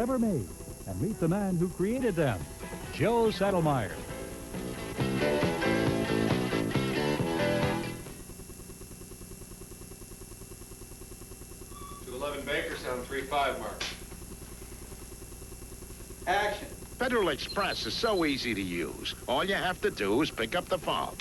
ever made. And meet the man who created them, Joe Sedelmaier. 211 Bakerstown, 3-5 mark. Action. Federal Express is so easy to use. All you have to do is pick up the phone.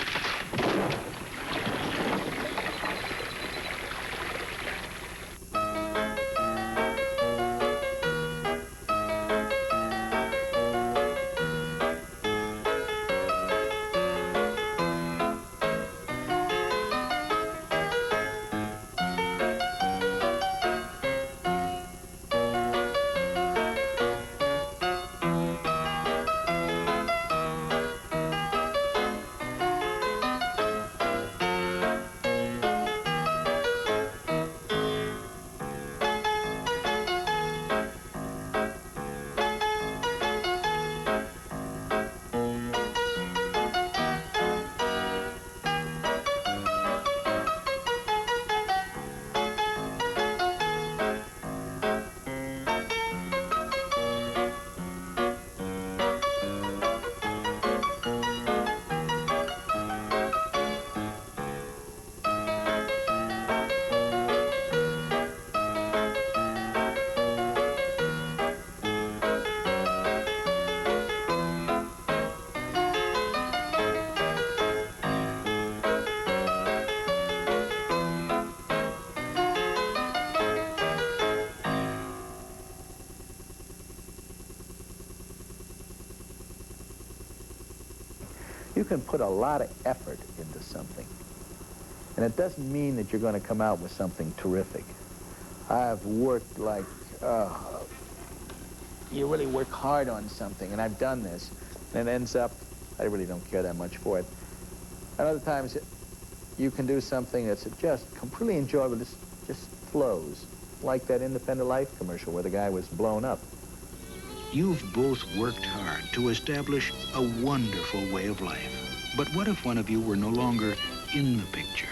You can put a lot of effort into something. And it doesn't mean that you're going to come out with something terrific. I've worked like, you really work hard on something, and I've done this, and it ends up, I really don't care that much for it. And other times, you can do something that's just completely enjoyable, just flows, like that Independent Life commercial where the guy was blown up. You've both worked hard to establish a wonderful way of life. But what if one of you were no longer in the picture?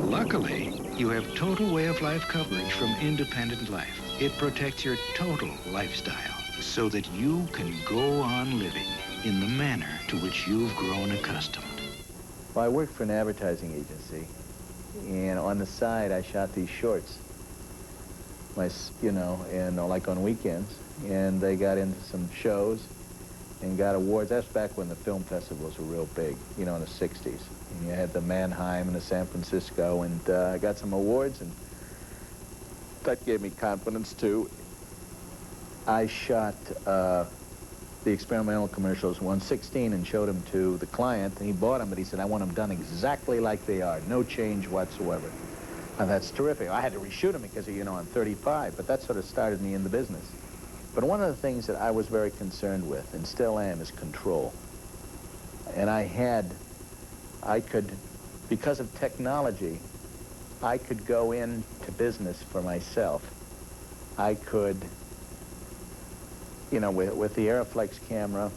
Luckily, you have total way of life coverage from Independent Life. It protects your total lifestyle so that you can go on living in the manner to which you've grown accustomed. Well, I worked for an advertising agency, and on the side, I shot these shorts. Like on weekends, and they got into some shows and got awards. That's back when the film festivals were real big, in the 60s. And you had the Mannheim and the San Francisco, and I got some awards, and that gave me confidence, too. I shot the experimental commercials, 116, and showed them to the client, and he bought them, but he said, I want them done exactly like they are, no change whatsoever. Now, that's terrific. I had to reshoot them because, I'm 35, but that sort of started me in the business. But one of the things that I was very concerned with, and still am, is control. And I could, because of technology, I could go into business for myself. I could, with the Aeroflex camera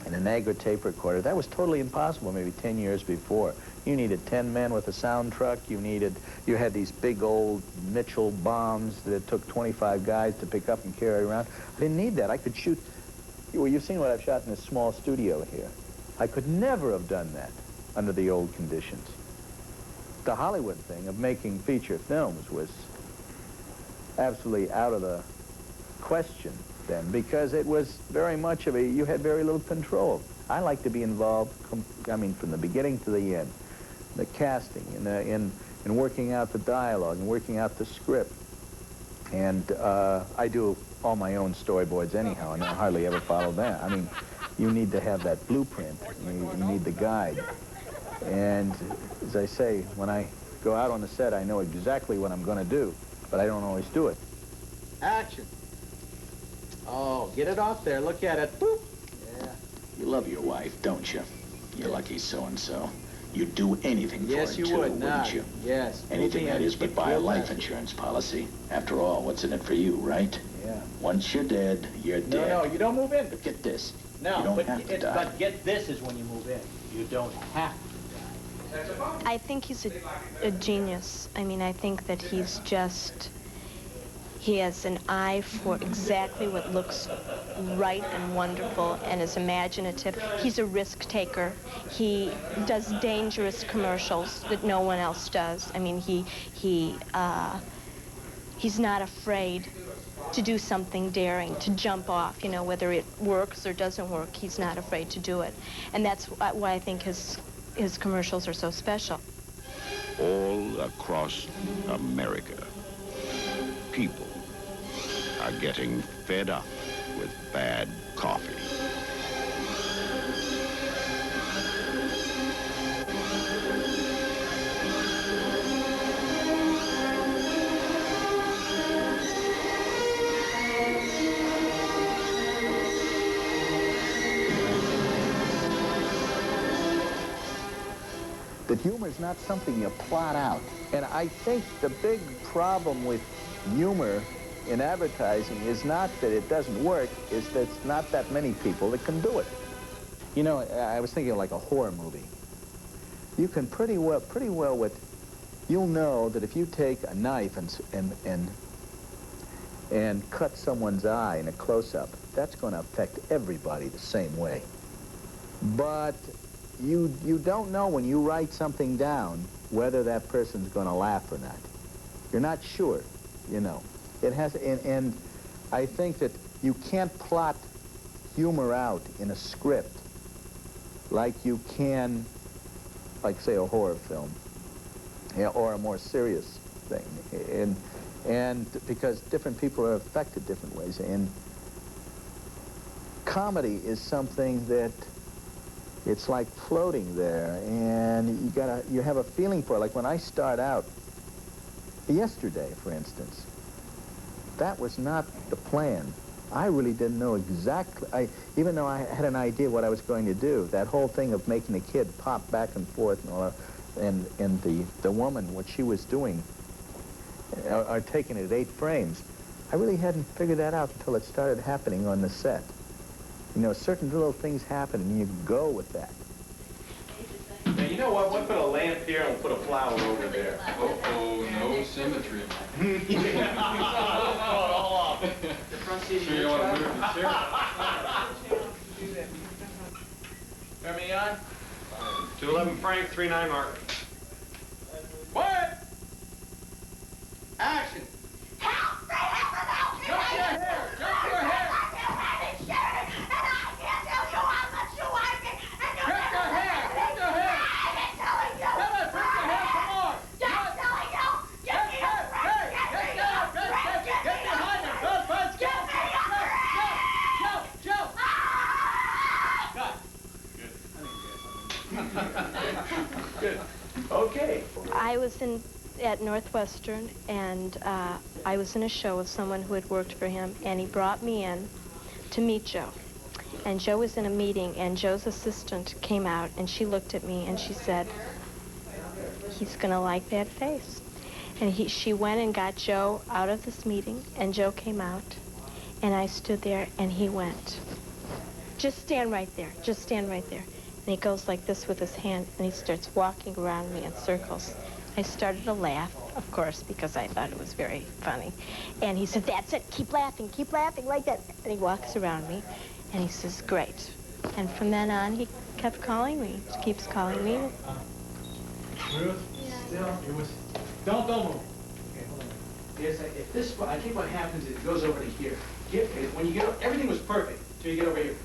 and a Niagara tape recorder, that was totally impossible maybe 10 years before. You needed 10 men with a sound truck. You had these big old Mitchell bombs that took 25 guys to pick up and carry around. I didn't need that. I could shoot. Well, you've seen what I've shot in this small studio here. I could never have done that under the old conditions. The Hollywood thing of making feature films was absolutely out of the question then, because it was very much of you had very little control. I like to be involved, from the beginning to the end. The casting, in working out the dialogue, and working out the script. And I do all my own storyboards anyhow, and I hardly ever follow that. You need to have that blueprint. You need the guide. And as I say, when I go out on the set, I know exactly what I'm going to do, but I don't always do it. Action. Oh, get it off there. Look at it. Boop. Yeah. You love your wife, don't you? You're lucky so-and-so. You'd do anything for her, Yes, you too, would. wouldn't you? Yes. Anything, that is, but buy a life insurance policy. After all, what's in it for you, right? Yeah. Once you're dead, you're dead. No, you don't move in. But get this. No, you don't but, have to die. but get this is when you move in. You don't have to die. I think he's a genius. I mean, I think that he's just, he has an eye for exactly what looks right and wonderful and is imaginative. He's a risk taker. He does dangerous commercials that no one else does. I mean, he's not afraid to do something daring, to jump off, you know, whether it works or doesn't work, he's not afraid to do it. And that's why I think his commercials are so special. All across America, people are getting fed up with bad coffee. That humor is not something you plot out. And I think the big problem with humor in advertising is not that it doesn't work, is that it's not that many people that can do it. You know, I was thinking of like a horror movie. You can pretty well you'll know that if you take a knife and cut someone's eye in a close-up, that's going to affect everybody the same way. But you don't know when you write something down whether that person's going to laugh or not. You're not sure, you know. It has, and I think that you can't plot humor out in a script like you can, like say a horror film, or a more serious thing, and because different people are affected different ways. And comedy is something that it's like floating there, and you have a feeling for it. Like when I start out, yesterday, for instance, that was not the plan. I really didn't know exactly, even though I had an idea what I was going to do, that whole thing of making the kid pop back and forth and all that, and the woman, what she was doing, or taking it at 8 frames, I really hadn't figured that out until it started happening on the set. You know, certain little things happen, and you go with that. Now, you know what? We'll put a lamp here and we'll put a flower over there. Oh, no symmetry. The front seat Sure you want to move the chair? Turn me on. 211 Frank, 39 Mark. What? Action. Help! They have to help me! Jump your hair! Jump your hair! Good. Okay. I was at Northwestern, and I was in a show with someone who had worked for him, and he brought me in to meet Joe. And Joe was in a meeting, and Joe's assistant came out, and she looked at me, and she said, "He's gonna like that face." And she went and got Joe out of this meeting, and Joe came out, and I stood there, and he went, "Just stand right there, just stand right there." And he goes like this with his hand, and he starts walking around me in circles. I started to laugh, of course, because I thought it was very funny. And he said, "That's it, keep laughing like that." And he walks around me, and he says, "Great." And from then on, he kept calling me, keeps calling me. Ruth, still, it was, don't move. Okay, hold on. Yes, if this, I think what happens is it goes over to here. When you get, everything was perfect, till you get over here.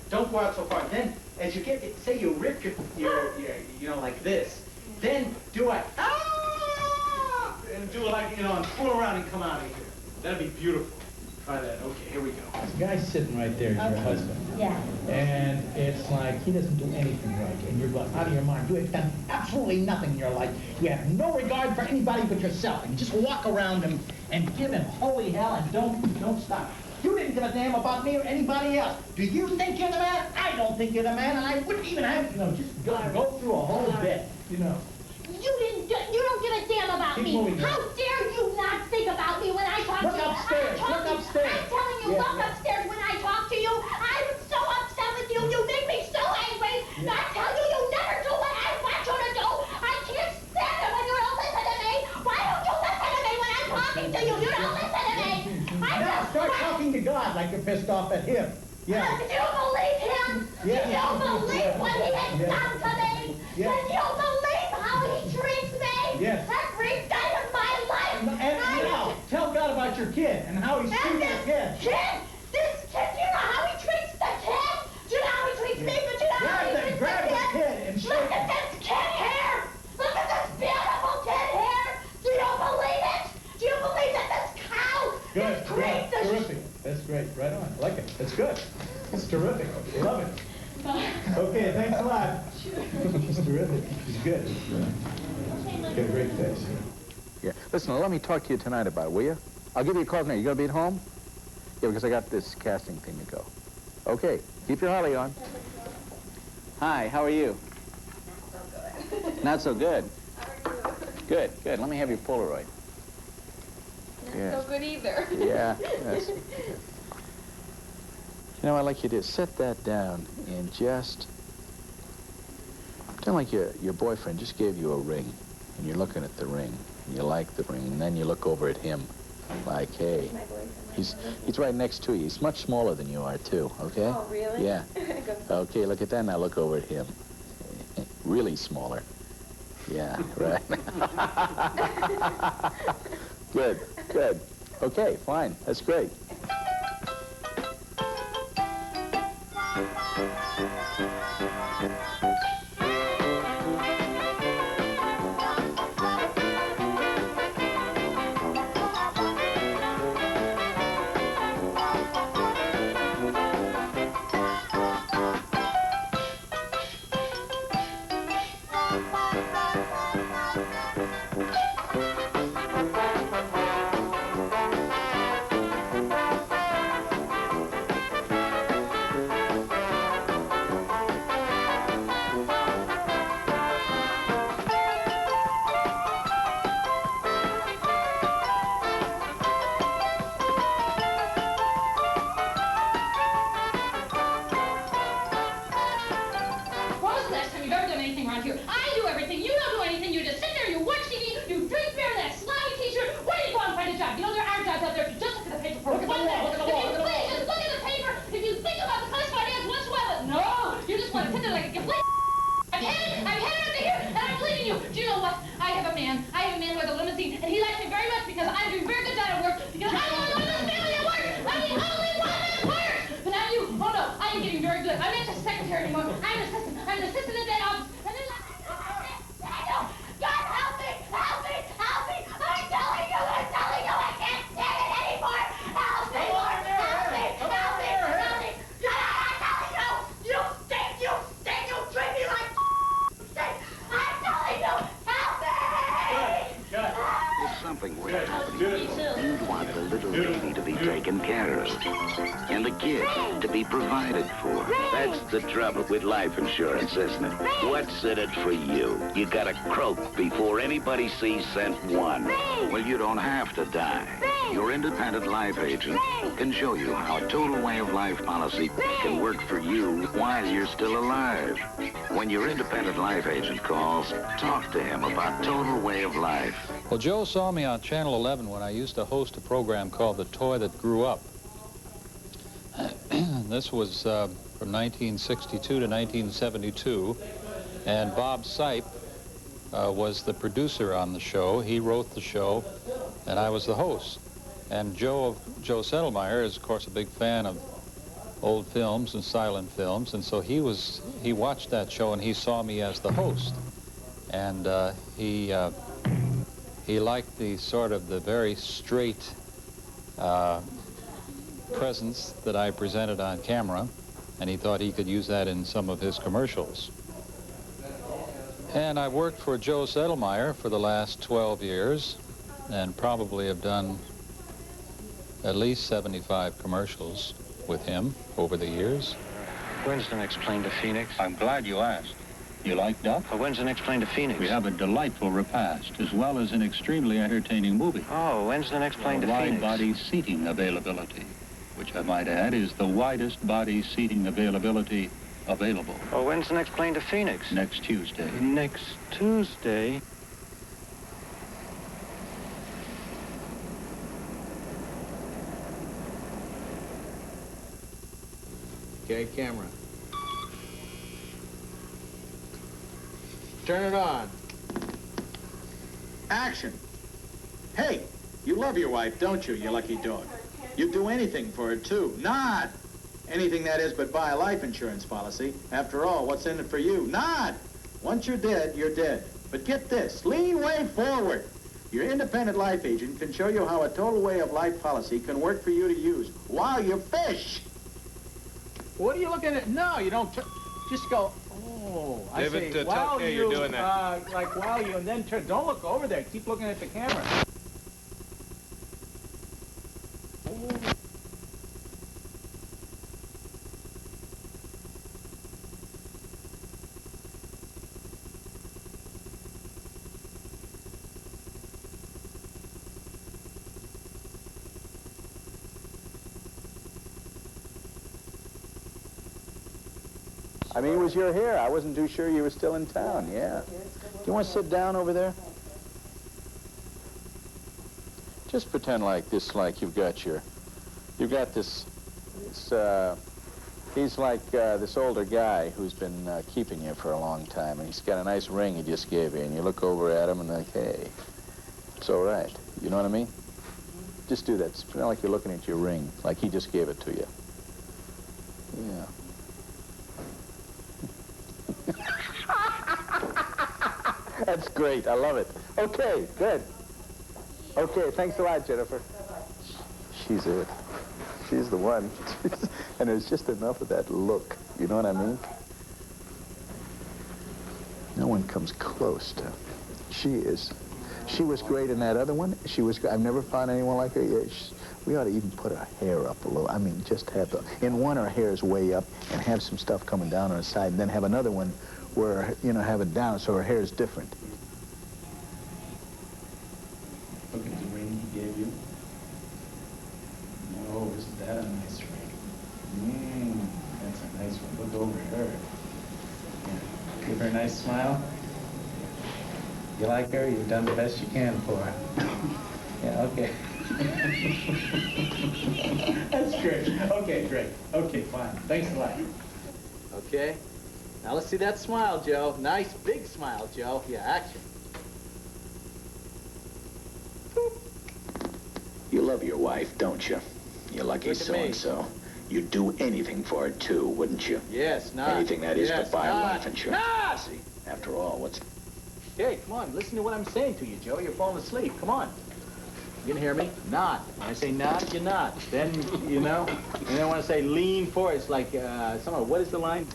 Don't go out so far. Then, as you get, say you rip your you know, like this, then do a, ah! And do it like, you know, and pull around and come out of here. That'd be beautiful. Try that. Okay, here we go. The guy sitting right there is your husband. Yeah. And it's like he doesn't do anything right, and you're going out of your mind. You have done absolutely nothing in your life. You have no regard for anybody but yourself, and you just walk around him and give him holy hell and don't stop. You didn't give a damn about me or anybody else. Do you think you're the man? I don't think you're the man, and I wouldn't even have, you know, just go through a whole bit, you know. You don't give a damn about Keep me. moving now. How dare you not think about me when I talk Look to you? upstairs, look upstairs. I'm telling you, Yeah, look yeah. upstairs when I talk to you. I'm so upset with you. You make me so angry. Yeah. I tell you, you never do what I want you to do. I talking to you. You don't listen to me. Now start talking to God like you're pissed off at him. Yeah. Do you believe him? Yeah. Do you believe what he has done to me? Yeah. Do you believe how he treats me? Yes. Every day of my life. And now, tell God about your kid and how he's treating your kid. This kid, do you know how he treats the kid? Do you know how he treats me? But do you know how he treats Grab the the kid? kid and shake Look him. at this kid here. Look at this beautiful kid here. Do you believe it? Do you believe that this cow Good, is great? good, terrific. That's great. Right on. I like it. That's good. That's terrific. Love it. Okay, thanks a lot. It's terrific. It's good. Got a great face. Yeah. Listen, let me talk to you tonight about it, will you? I'll give you a call tonight. You gonna be at home? Yeah, because I got this casting thing to go. Okay. Keep your holly on. Hi, how are you? Not so good. Good, good. Let me have your Polaroid. Not so good either. Yeah. Yes. You know, I'd like you to set that down and just pretend like your boyfriend just gave you a ring, and you're looking at the ring, and you like the ring, and then you look over at him like, hey, he's right next to you. He's much smaller than you are, too, okay? Oh, really? Yeah. Okay, look at that. Now look over at him. Really smaller. Yeah, right. Good, good. Okay, fine. That's great. When was the last time you've ever done anything around here? I do everything. You don't do anything. You just sit there, you watch TV, you drink beer in that slimy t-shirt. Where do you go and find a job? You know, there are jobs out there if you just look at the paper for Look at the one wall, day. look at the wall, If you look at the please wall. just look at the paper, if you think about the classified ads whatsoever. No, you just want to sit there like a complete I'm headed up to here, and I'm pleading you. Do you know what? I have a man who has a limousine, and he likes me very much because I do a very good job at work, because I'm the only one in this family that works. I'm the only one that works. But now you, oh no, I am getting very good. I'm not just a secretary anymore. I'm an assistant in that office. And then Daniel, God help me, help me, help me. I'm telling you, I can't stand it anymore. Help me, Lord, help me, help me, help me. God, I'm telling you, you stink, you treat me like stink. I'm telling you, help me. If something were to happen to you, you'd want the little baby to be taken care of. And the kid to be provided for. That's the trouble with life insurance, isn't it? What's in it for you? You gotta croak before anybody sees cent one. Well, you don't have to die. Your independent life agent can show you how a total way of life policy can work for you while you're still alive. When your independent life agent calls, talk to him about total way of life. Well, Joe saw me on Channel 11 when I used to host a program called The Toy That Grew Up. This was from 1962 to 1972, and Bob Sipe was the producer on the show. He wrote the show, and I was the host. And Joe Sedelmaier is, of course, a big fan of old films and silent films, and so he watched that show and he saw me as the host, and he liked the sort of the very straight presence that I presented on camera, and he thought he could use that in some of his commercials. And I worked for Joe Sedelmaier for the last 12 years and probably have done at least 75 commercials with him over the years. When's the next plane to Phoenix? I'm glad you asked. You like duck? Well, when's the next plane to Phoenix? We have a delightful repast, as well as an extremely entertaining movie. Oh, when's the next plane to Phoenix? Wide-body seating availability, which I might add is the widest body seating availability available. Oh, when's the next plane to Phoenix? Next Tuesday. Next Tuesday? Okay, camera. Turn it on. Action. Hey, you love your wife, don't you, you lucky dog? You'd do anything for her, too. Not anything, that is, but buy a life insurance policy. After all, what's in it for you? Not. Once you're dead, you're dead. But get this, lean way forward. Your independent life agent can show you how a total way of life policy can work for you to use while you fish. What are you looking at? No, you don't. Just go. Oh, I David, say, tell while Kay you, you're doing that. like while you, and then turn. Don't look over there. Keep looking at the camera. I mean, it was your hair. I wasn't too sure you were still in town, yeah. Do you want to sit down over there? Just pretend like this, like you've got this, he's like this older guy who's been keeping you for a long time, and he's got a nice ring he just gave you, and you look over at him and like, hey, it's all right. You know what I mean? Just do that. Just pretend like you're looking at your ring, like he just gave it to you. Yeah. That's great. I love it. Okay, good. Okay, thanks a lot, Jennifer. She's it. She's the one. And there's just enough of that look. You know what I mean? No one comes close to. She is. She was great in that other one. She was. I've never found anyone like her. Yeah, we ought to even put her hair up a little. I mean, just have the. In one, her hair is way up, and have some stuff coming down on her side, and then have another one where, you know, have it down so her hair is different. Look at the ring he gave you. Oh, isn't that a nice ring? That's a nice one. Look over her. Yeah. Give her a nice smile. You like her? You've done the best you can for her. Yeah, okay. That's great. Okay, great. Okay, fine. Thanks a lot. Okay. Now let's see that smile, Joe. Nice big smile, Joe. Yeah, action. You love your wife, don't you? You lucky Look at me. so-and-so. You'd do anything for her, too, wouldn't you? Yes, not. Anything, that is, yes, but buy a not. life insurance Not. policy. After all, what's... Hey, come on. Listen to what I'm saying to you, Joe. You're falling asleep. Come on. You can hear me? Nod. When I say nod, you nod. Then, you know, and then when I say lean forward, it's like, what is the line?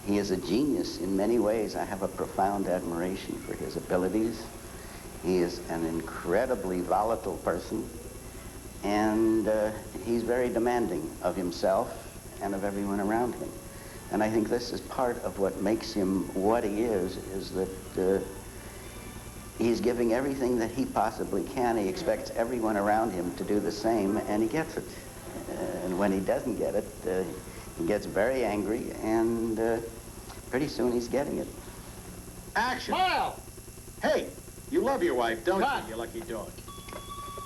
He is a genius in many ways. I have a profound admiration for his abilities. He is an incredibly volatile person, and he's very demanding of himself and of everyone around him. And I think this is part of what makes him what he is that he's giving everything that he possibly can. He expects everyone around him to do the same, and he gets it. And when he doesn't get it, he gets very angry, and pretty soon he's getting it. Action! Smile! Hey, you love your wife, don't Cut. you, you lucky dog?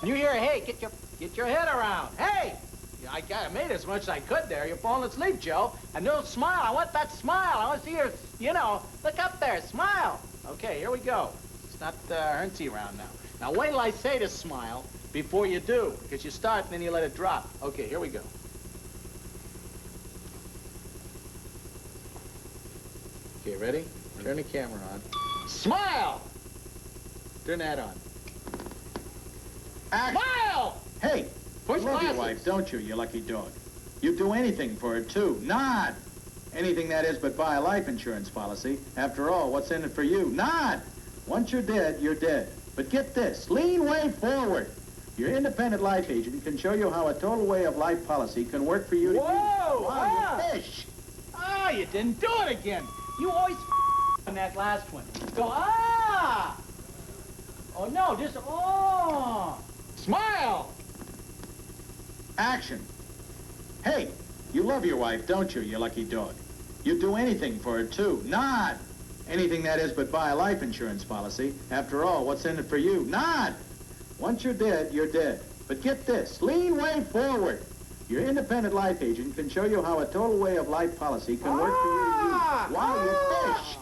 You hear, hey, get your head around. Hey! Yeah, I made as much as I could there. You're falling asleep, Joe. And don't smile. I want that smile. I want to see your, you know, look up there. Smile. Okay, here we go. It's not Erntsy around now. Now, wait till I say to smile before you do, because you start and then you let it drop. Okay, here we go. Okay, ready? Turn the camera on. Smile! Turn that on. Action! Smile! Hey, Push you love your glasses. wife, don't you, you lucky dog? You'd do anything for her, too. Not anything, that is, but buy a life insurance policy. After all, what's in it for you? Not. Once you're dead, you're dead. But get this, lean way forward. Your independent life agent can show you how a total way of life policy can work for you to Whoa! while you fish. Ah, you didn't do it again. You always on that last one. Go, ah! Oh, no, just, oh! Smile! Action. Hey, you love your wife, don't you, you lucky dog? You'd do anything for her, too. Not anything, that is, but buy a life insurance policy. After all, what's in it for you? Not. Once you're dead, you're dead. But get this, lean way forward. Your independent life agent can show you how a total way of life policy can work for you to use while you fish.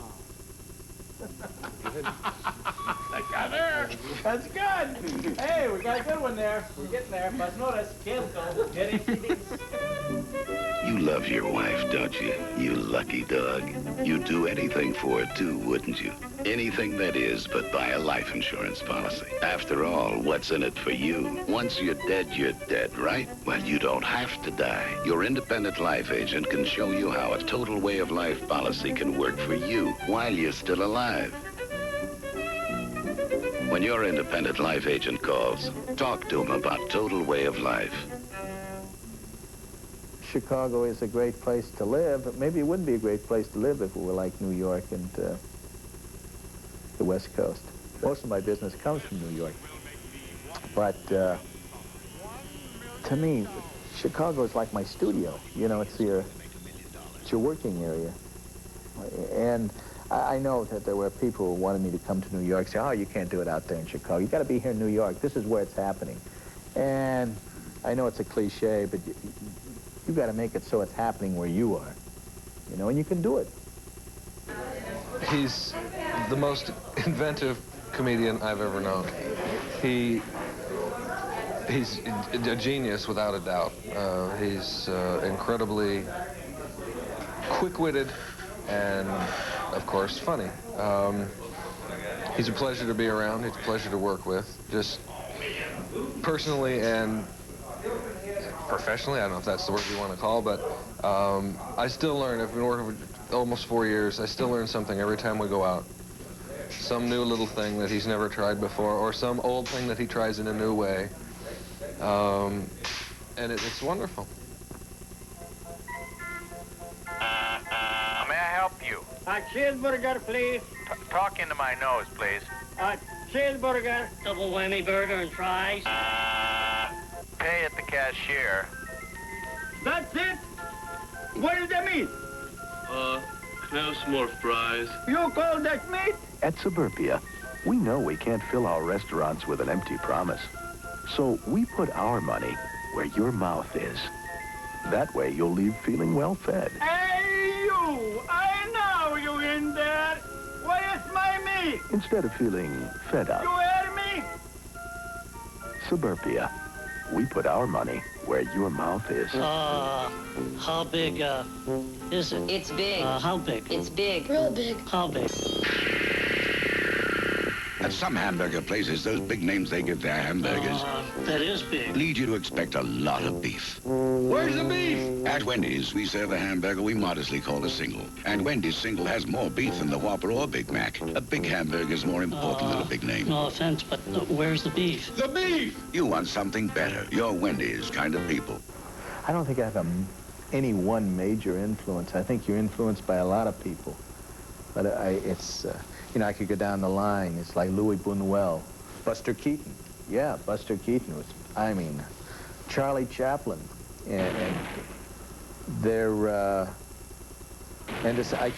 That's good. Hey, we got a good one there. We're getting there. Mas noras, You love your wife, don't you? You lucky dog. You'd do anything for her, too, wouldn't you? Anything that is, but buy a life insurance policy. After all, what's in it for you? Once you're dead, right? Well, you don't have to die. Your independent life agent can show you how a total way of life policy can work for you while you're still alive. When your independent life agent calls, talk to him about total way of life. Chicago is a great place to live, but maybe it wouldn't be a great place to live if it were like New York and the West Coast. Most of my business comes from New York. But to me, Chicago is like my studio. You know, it's your working area. And I know that there were people who wanted me to come to New York, say, oh, you can't do it out there in Chicago. You got to be here in New York. This is where it's happening. And I know it's a cliche, but you've got to make it so it's happening where you are. You know, and you can do it. He's the most inventive comedian I've ever known. He's a genius without a doubt. He's incredibly quick-witted and, of course, funny. He's a pleasure to be around. He's a pleasure to work with, just personally and professionally. I don't know if that's the word you want to call, but I still learn. I've been working for almost 4 years. I still learn something every time we go out. Some new little thing that he's never tried before, or some old thing that he tries in a new way. And it's wonderful. May I help you? Cheeseburger, please. Talk into my nose, please. Cheeseburger. Double whammy burger and fries. Pay at the cashier. That's it? What does that mean? Can I have some more fries? You call that meat? At Suburbia, we know we can't fill our restaurants with an empty promise. So we put our money where your mouth is. That way you'll leave feeling well fed. Hey, you! I know you in there. Where's my meat? Instead of feeling fed up. You hear me? Suburbia, we put our money where your mouth is. How big, is it? It's big. How big? It's big. Real big. How big? At some hamburger places, those big names they give their hamburgers That is big. lead you to expect a lot of beef. Where's the beef? At Wendy's, we serve a hamburger we modestly call a single. And Wendy's single has more beef than the Whopper or Big Mac. A big hamburger is more important than a big name. No offense, but where's the beef? The beef! You want something better. You're Wendy's kind of people. I don't think I have any one major influence. I think you're influenced by a lot of people. But you know, I could go down the line. It's like Louis Buñuel, Buster Keaton. Yeah, Buster Keaton was, I mean, Charlie Chaplin. And they're, I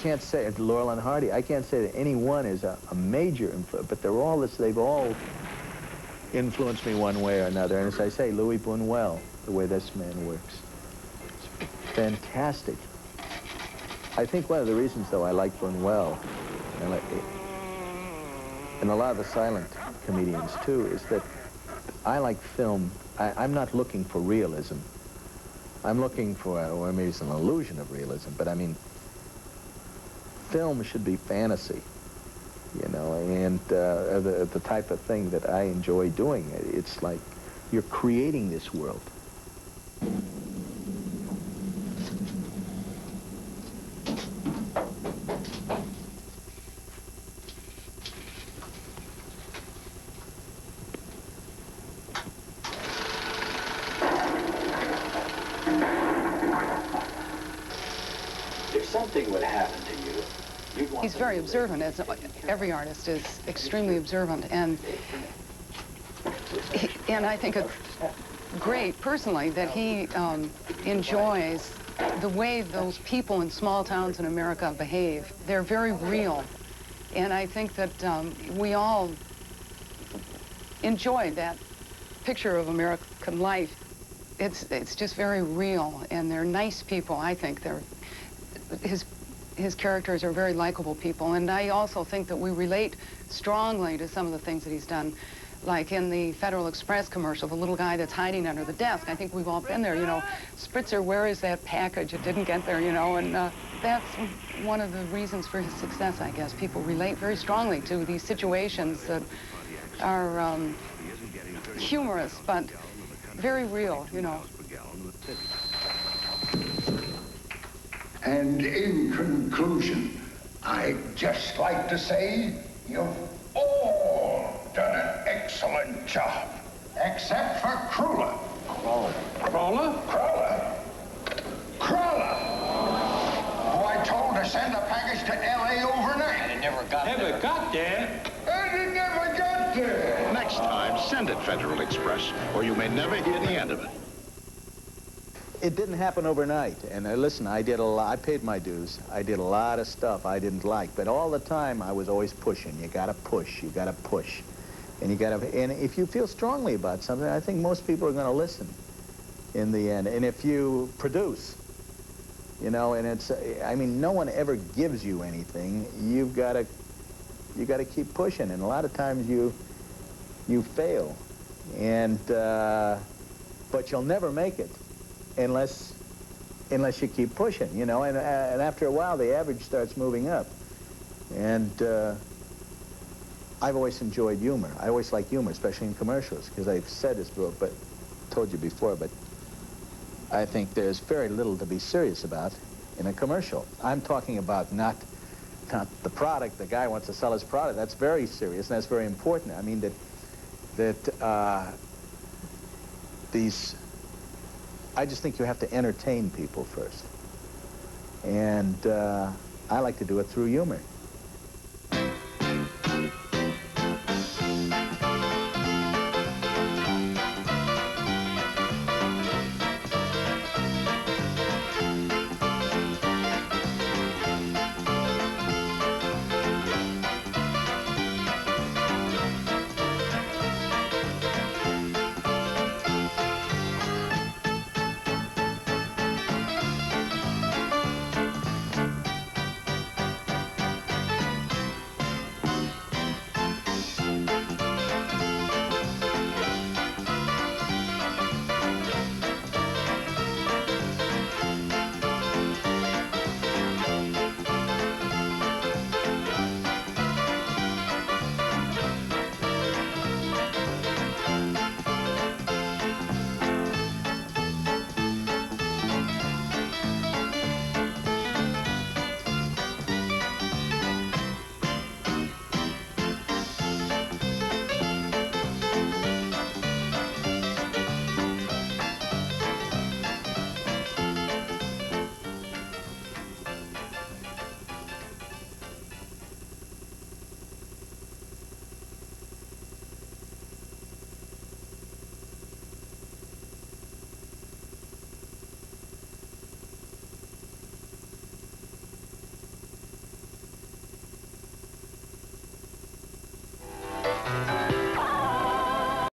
can't say, Laurel and Hardy, I can't say that any one is a major influence, but they've all influenced me one way or another. And as I say, Louis Buñuel, the way this man works. It's fantastic. I think one of the reasons, though, I like Buñuel, and a lot of the silent comedians, too, is that I like film. I'm not looking for realism. I'm looking for, or maybe it's an illusion of realism, but I mean, film should be fantasy, you know, and the type of thing that I enjoy doing. It's like you're creating this world. Something would happen to you. He's very observant, as every artist is extremely observant, and I think it's great, personally, that he enjoys the way those people in small towns in America behave. They're very real, and I think that we all enjoy that picture of American life. it's just very real, and they're nice people. I think his characters are very likable people, and I also think that we relate strongly to some of the things that he's done. Like in the Federal Express commercial, the little guy that's hiding under the desk. I think we've all been there, you know. Spritzer, where is that package? It didn't get there, you know, and that's one of the reasons for his success, I guess. People relate very strongly to these situations that are humorous, but very real, you know. And in conclusion, I'd just like to say you've all done an excellent job, except for Cruller. Crawler? Crawler! Who I told to send a package to L.A. overnight. And it never got there. And it never got there. Next time, send it Federal Express, or you may never hear the end of it. It didn't happen overnight. And listen, I paid my dues. I did a lot of stuff I didn't like, but all the time I was always pushing. You gotta push, and and if you feel strongly about something, I think most people are gonna listen in the end. And if you produce, you know, and it's, I mean, no one ever gives you anything. You gotta keep pushing, and a lot of times you fail, and but you'll never make it unless you keep pushing, you know, and after a while the average starts moving up. And I've always enjoyed humor. I always like humor, especially in commercials, because I've said this before, but told you before, but I think there's very little to be serious about in a commercial. I'm talking about not the product. The guy wants to sell his product. That's very serious, and that's very important. I mean, I just think you have to entertain people first. And I like to do it through humor.